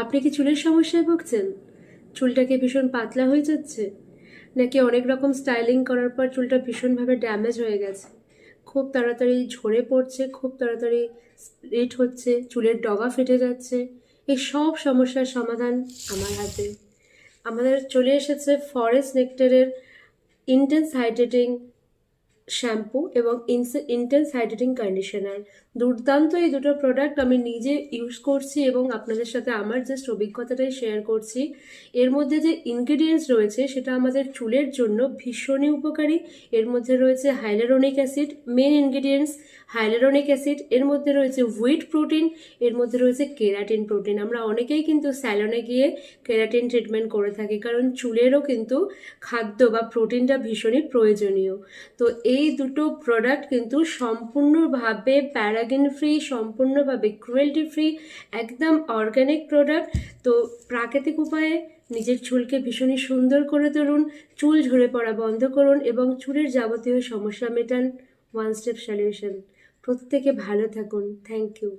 আপনি কি চুলের সমস্যায় ভুগছেন? চুলটা কি ভীষণ পাতলা হয়ে যাচ্ছে, নাকি অনেক রকম স্টাইলিং করার পর চুলটা ভীষণভাবে ড্যামেজ হয়ে গেছে, খুব তাড়াতাড়ি ঝরে পড়ছে, খুব তাড়াতাড়ি স্প্লিট হচ্ছে, চুলের ডগা ফেটে যাচ্ছে? এই সব সমস্যার সমাধান আমার হাতে। আমাদের চলে এসেছে ফরেস্ট নেক্টারের ইন্টেন্স হাইড্রেটিং শ্যাম্পু এবং ইন্টেন্স হাইড্রেটিং কন্ডিশনার। দুর্দান্ত এই দুটো প্রোডাক্ট আমি নিজে ইউজ করছি এবং আপনাদের সাথে আমার জাস্ট অভিজ্ঞতাটাই শেয়ার করছি। এর মধ্যে যে ইনগ্রিডিয়েন্টস রয়েছে সেটা আমাদের চুলের জন্য ভীষণই উপকারী। এর মধ্যে রয়েছে হাইলারোনিক অ্যাসিড, মেন ইনগ্রিডিয়েন্টস হাইলারোনিক অ্যাসিড, এর মধ্যে রয়েছে হুইট প্রোটিন, এর মধ্যে রয়েছে কেরাটিন প্রোটিন। আমরা অনেকেই কিন্তু স্যালনে গিয়ে কেরাটিন ট্রিটমেন্ট করে থাকি, কারণ চুলেরও কিন্তু খাদ্য বা প্রোটিনটা ভীষণই প্রয়োজনীয়। তো এই দুটো প্রোডাক্ট কিন্তু সম্পূর্ণভাবে প্যারাগেন ফ্রি, সম্পূর্ণভাবে ক্রুয়েলটি ফ্রি, একদম অর্গানিক প্রোডাক্ট। তো প্রাকৃতিক উপায়ে নিজের চুলকে ভীষণই সুন্দর করে তুলুন, চুল ঝরে পড়া বন্ধ করুন এবং চুলের যাবতীয় সমস্যা মেটান। One step solution. প্রত্যেকে ভালো থাকুন। Thank you.